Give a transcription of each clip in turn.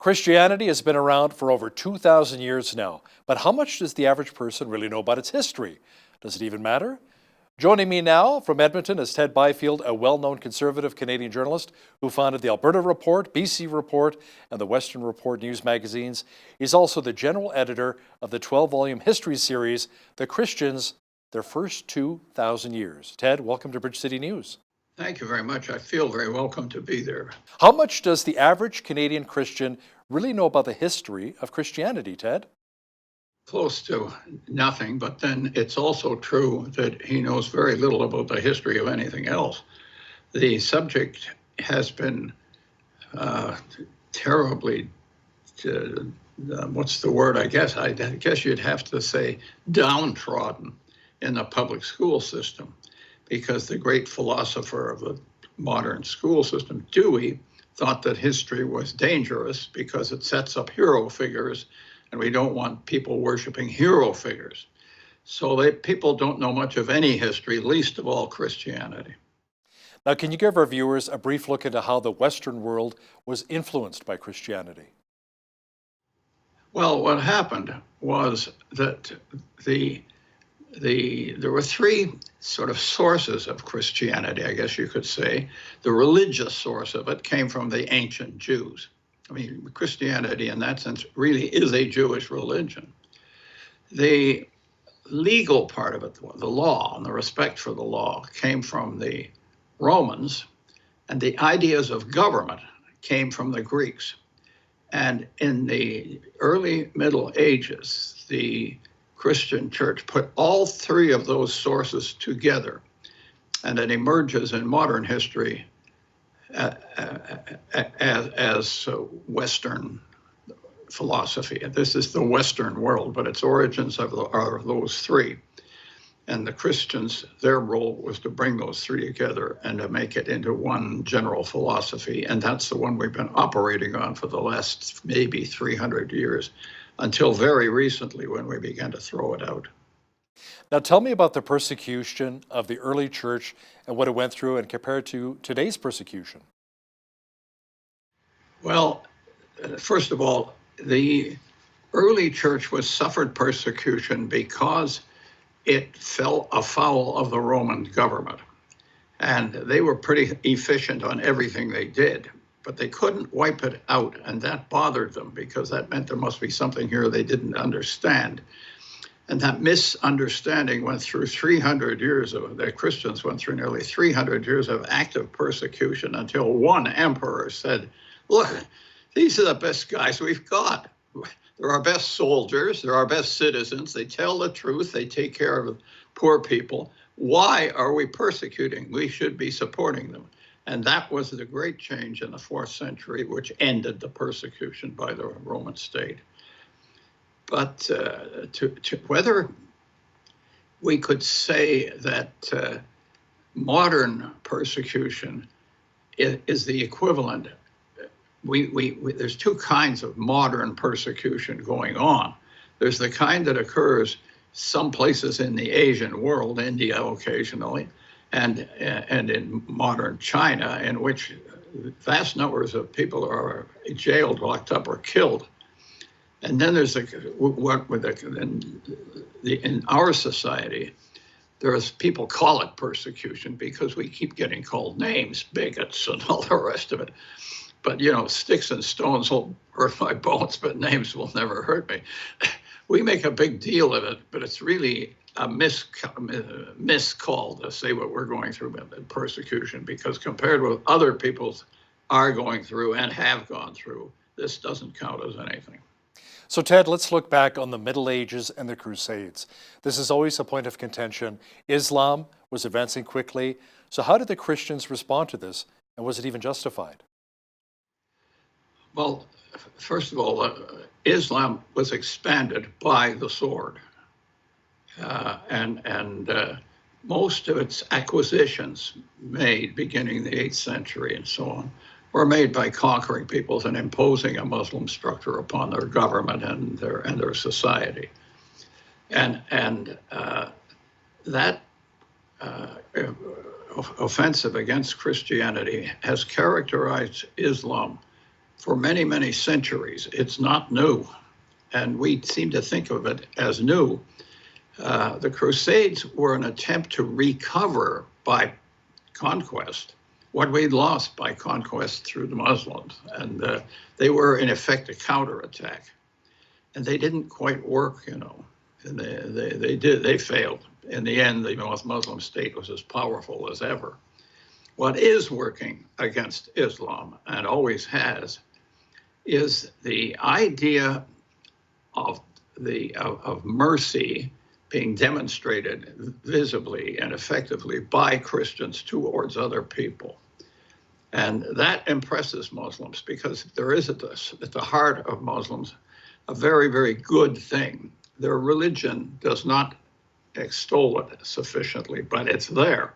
Christianity has been around for over 2,000 years now, but how much does the average person really know about its history? Does it even matter? Joining me now from Edmonton is Ted Byfield, a well-known conservative Canadian journalist who founded the Alberta Report, BC Report, and the Western Report news magazines. He's also the general editor of the 12-volume history series, The Christians, Their First 2,000 Years. Ted, welcome to Bridge City News. Thank you very much. I feel very welcome to be there. How much does the average Canadian Christian really know about the history of Christianity, Ted? Close to nothing, but then it's also true that he knows very little about the history of anything else. The subject has been terribly, what's the word? I guess you'd have to say downtrodden in the public school system, because the great philosopher of the modern school system, Dewey, thought that history was dangerous because it sets up hero figures, and we don't want people worshiping hero figures. So people don't know much of any history, least of all Christianity. Now, can you give our viewers a brief look into how the Western world was influenced by Christianity? Well, what happened was that there were three sort of sources of Christianity, I guess you could say. The religious source of it came from the ancient Jews. I mean, Christianity in that sense really is a Jewish religion. The legal part of it, the law and the respect for the law, came from the Romans, and the ideas of government came from the Greeks. And in the early Middle Ages, the Christian church put all three of those sources together, and it emerges in modern history as Western philosophy. And this is the Western world, but its origins are those three. And the Christians, their role was to bring those three together and to make it into one general philosophy. And that's the one we've been operating on for the last maybe 300 years, until very recently when we began to throw it out. Now, tell me about the persecution of the early church and what it went through, and compared to today's persecution. Well, first of all, the early church suffered persecution because it fell afoul of the Roman government. And they were pretty efficient on everything they did, but they couldn't wipe it out. And that bothered them, because that meant there must be something here they didn't understand. And that misunderstanding went through 300 years the Christians went through nearly 300 years of active persecution, until one emperor said, look, these are the best guys we've got. They're our best soldiers, they're our best citizens, they tell the truth, they take care of poor people. Why are we persecuting? We should be supporting them. And that was the great change in the 4th century, which ended the persecution by the Roman state. But whether we could say that modern persecution is the equivalent, there's two kinds of modern persecution going on. There's the kind that occurs some places in the Asian world, India occasionally, and in modern China, in which vast numbers of people are jailed, locked up, or killed. And then there's in our society, there's people call it persecution because we keep getting called names, bigots, and all the rest of it. But, sticks and stones will hurt my bones, but names will never hurt me. We make a big deal of it, but it's really a miscall to say what we're going through in persecution, because compared with other people are going through and have gone through, this doesn't count as anything. So, Ted, let's look back on the Middle Ages and the Crusades. This is always a point of contention. Islam was advancing quickly. So how did the Christians respond to this, and was it even justified? Well, first of all, Islam was expanded by the sword. And most of its acquisitions made beginning the 8th century and so on were made by conquering peoples and imposing a Muslim structure upon their government and their society. And that offensive against Christianity has characterized Islam for many, many centuries. It's not new. And we seem to think of it as new. The Crusades were an attempt to recover by conquest what we'd lost by conquest through the Muslims. And they were, in effect, a counterattack. And they didn't quite work, you know. And they failed. In the end, the Muslim state was as powerful as ever. What is working against Islam, and always has, is the idea of mercy being demonstrated visibly and effectively by Christians towards other people. And that impresses Muslims, because there is at the heart of Muslims a very, very good thing. Their religion does not extol it sufficiently, but it's there.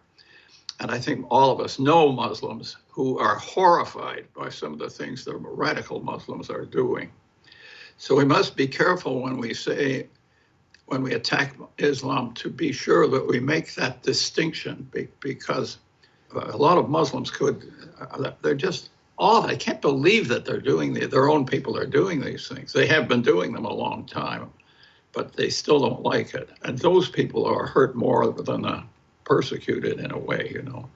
And I think all of us know Muslims who are horrified by some of the things the radical Muslims are doing. So we must be careful when we attack Islam, to be sure that we make that distinction, because a lot of Muslims they're just awed. I can't believe that they're doing their own people are doing these things. They have been doing them a long time, but they still don't like it. And those people are hurt more than the persecuted, in a way, you know.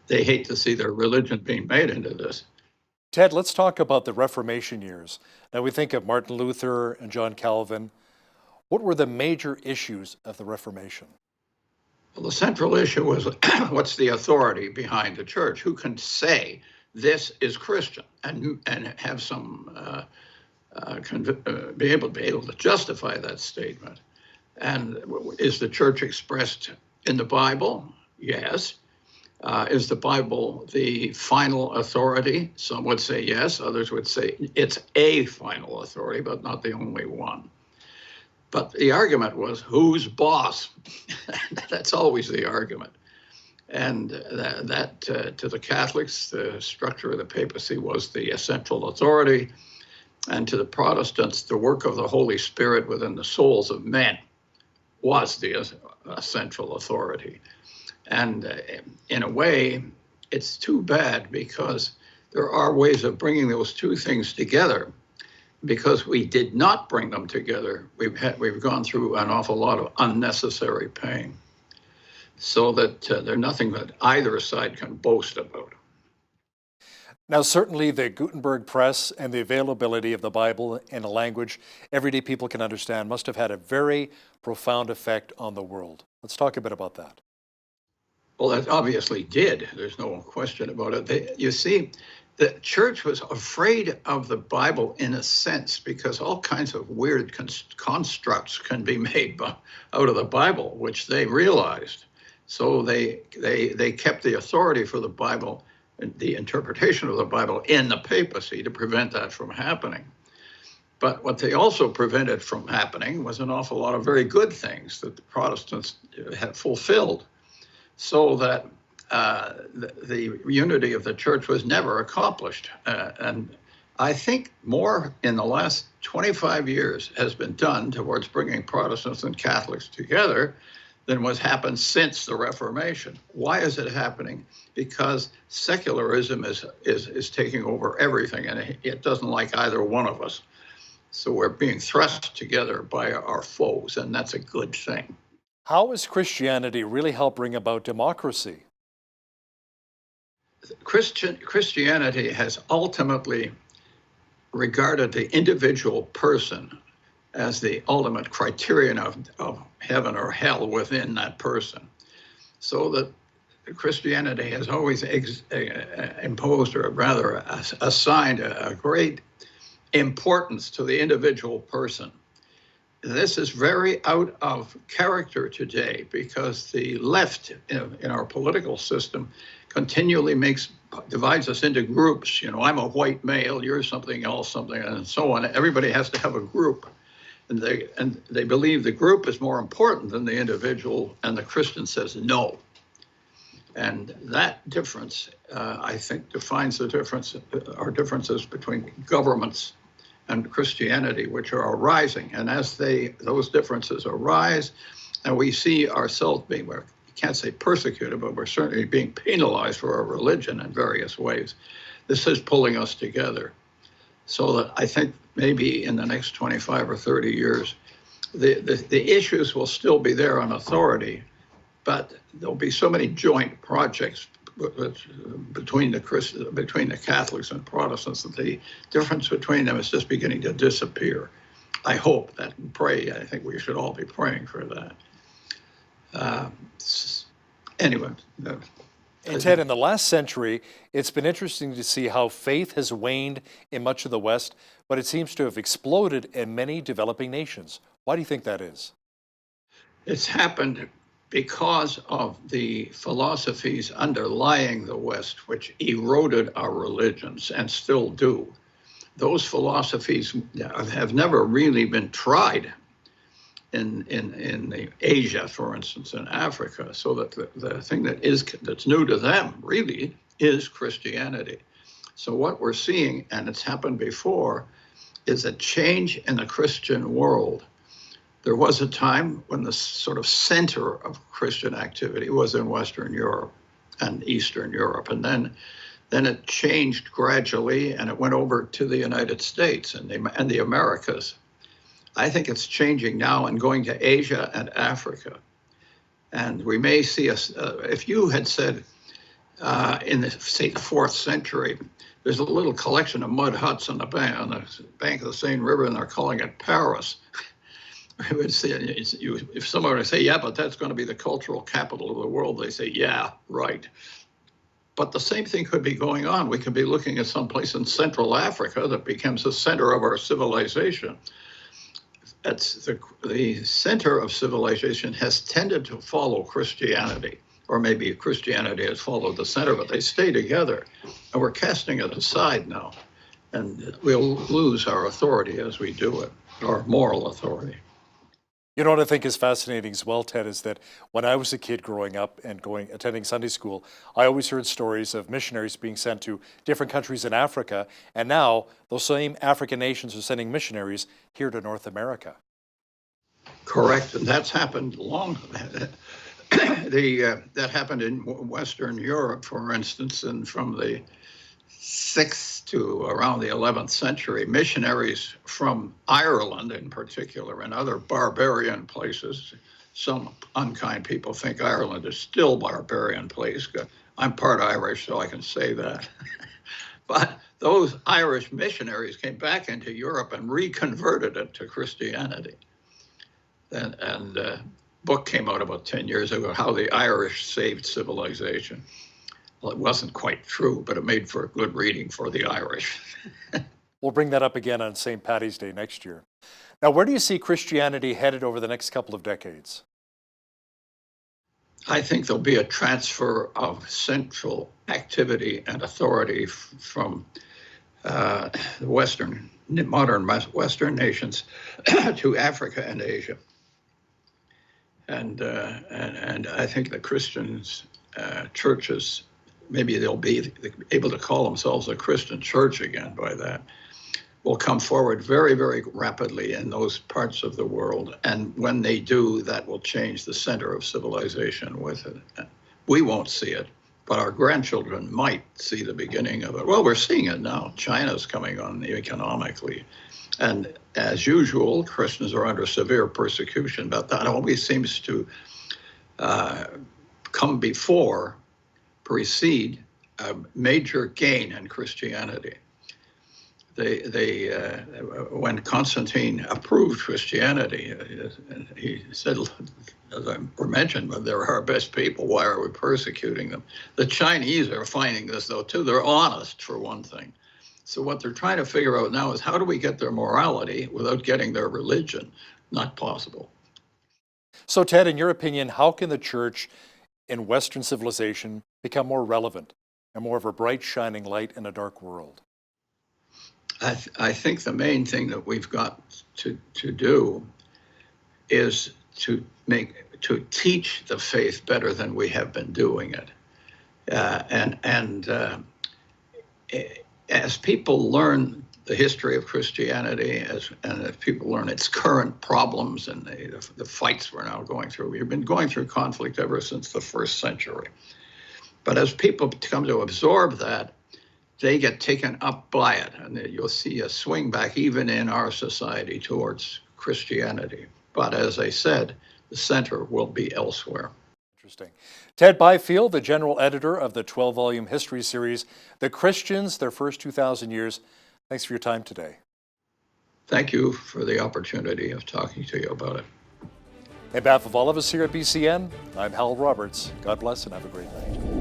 They hate to see their religion being made into this. Ted, let's talk about the Reformation years. Now we think of Martin Luther and John Calvin. What were the major issues of the Reformation? Well, the central issue was what's the authority behind the church? Who can say this is Christian and have some be able to justify that statement? And is the church expressed in the Bible? Yes. Is the Bible the final authority? Some would say yes. Others would say it's a final authority, but not the only one. But the argument was, who's boss? That's always the argument. And that to the Catholics, the structure of the papacy was the essential authority. And to the Protestants, the work of the Holy Spirit within the souls of men was the essential authority. And in a way, it's too bad, because there are ways of bringing those two things together. Because we did not bring them together, we've gone through an awful lot of unnecessary pain, so that there's nothing that either side can boast about. Now, certainly the Gutenberg Press and the availability of the Bible in a language everyday people can understand must have had a very profound effect on the world. Let's talk a bit about that. Well, that obviously did. There's no question about it. You see, the church was afraid of the Bible in a sense, because all kinds of weird constructs can be made out of the Bible, which they realized. So they kept the authority for the Bible, the interpretation of the Bible, in the papacy to prevent that from happening. But what they also prevented from happening was an awful lot of very good things that the Protestants had fulfilled, so that the unity of the church was never accomplished. And I think more in the last 25 years has been done towards bringing Protestants and Catholics together than what's happened since the Reformation. Why is it happening? Because secularism is taking over everything, and it doesn't like either one of us. So we're being thrust together by our foes, and that's a good thing. How has Christianity really helped bring about democracy? Christianity has ultimately regarded the individual person as the ultimate criterion of heaven or hell within that person. So that Christianity has always imposed, or rather assigned, a great importance to the individual person. This is very out of character today, because the left in our political system continually divides us into groups. You know, I'm a white male, you're something else, something, and so on. Everybody has to have a group. And they believe the group is more important than the individual, and the Christian says no. And that difference, I think, defines the difference, our differences between governments and Christianity, which are arising. And as those differences arise, and we see ourselves being, we can't say persecuted, but we're certainly being penalized for our religion in various ways, this is pulling us together. So that I think maybe in the next 25 or 30 years, the issues will still be there on authority, but there'll be so many joint projects between the Catholics and Protestants that the difference between them is just beginning to disappear. I hope that and pray. I think we should all be praying for that. Anyway. And Ted, in the last century, it's been interesting to see how faith has waned in much of the West, but it seems to have exploded in many developing nations. Why do you think that is? It's happened because of the philosophies underlying the West, which eroded our religions and still do. Those philosophies have never really been tried in Asia, for instance, in Africa, so that the thing that's new to them really is Christianity. So what we're seeing, and it's happened before, is a change in the Christian world. There was a time when the sort of center of Christian activity was in Western Europe and Eastern Europe, and then it changed gradually, and it went over to the United States and the Americas. I think it's changing now and going to Asia and Africa. And we may see if you had said in the 4th century, there's a little collection of mud huts on the bank of the Seine River, and they're calling it Paris. I would say, if someone were to say, yeah, but that's going to be the cultural capital of the world, they say, yeah, right. But the same thing could be going on. We could be looking at some place in Central Africa that becomes the center of our civilization. It's the center of civilization has tended to follow Christianity, or maybe Christianity has followed the center, but they stay together. And we're casting it aside now. And we'll lose our authority as we do it, our moral authority. You know what I think is fascinating as well, Ted, is that when I was a kid growing up and attending Sunday school, I always heard stories of missionaries being sent to different countries in Africa, and now those same African nations are sending missionaries here to North America. Correct, and that's happened long. That happened in Western Europe, for instance, and from the 6th to around the 11th century, missionaries from Ireland in particular and other barbarian places. Some unkind people think Ireland is still a barbarian place. I'm part Irish, so I can say that. But those Irish missionaries came back into Europe and reconverted it to Christianity. And a book came out about 10 years ago, How the Irish Saved Civilization. Well, it wasn't quite true, but it made for a good reading for the Irish. We'll bring that up again on St. Paddy's Day next year. Now, where do you see Christianity headed over the next couple of decades? I think there'll be a transfer of central activity and authority from the modern Western nations to Africa and Asia. And I think the Christians, churches, maybe they'll be able to call themselves a Christian church again by that, will come forward very, very rapidly in those parts of the world. And when they do, that will change the center of civilization with it. We won't see it, but our grandchildren might see the beginning of it. Well, we're seeing it now. China's coming on economically. And as usual, Christians are under severe persecution, but that always seems to precede a major gain in Christianity. When Constantine approved Christianity, he said, as I mentioned, but they're our best people. Why are we persecuting them? The Chinese are finding this, though, too. They're honest, for one thing. So what they're trying to figure out now is how do we get their morality without getting their religion? Not possible. So, Ted, in your opinion, how can the church in Western civilization become more relevant and more of a bright, shining light in a dark world? I think the main thing that we've got to do is to teach the faith better than we have been doing it, as people learn the history of Christianity, and as people learn its current problems and the fights we're now going through. We've been going through conflict ever since the 1st century. But as people come to absorb that, they get taken up by it, and you'll see a swing back even in our society towards Christianity. But as I said, the center will be elsewhere. Interesting. Ted Byfield, the general editor of the 12-volume history series, The Christians, Their First 2,000 Years. Thanks for your time today. Thank you for the opportunity of talking to you about it. On behalf of all of us here at BCN, I'm Hal Roberts. God bless and have a great night.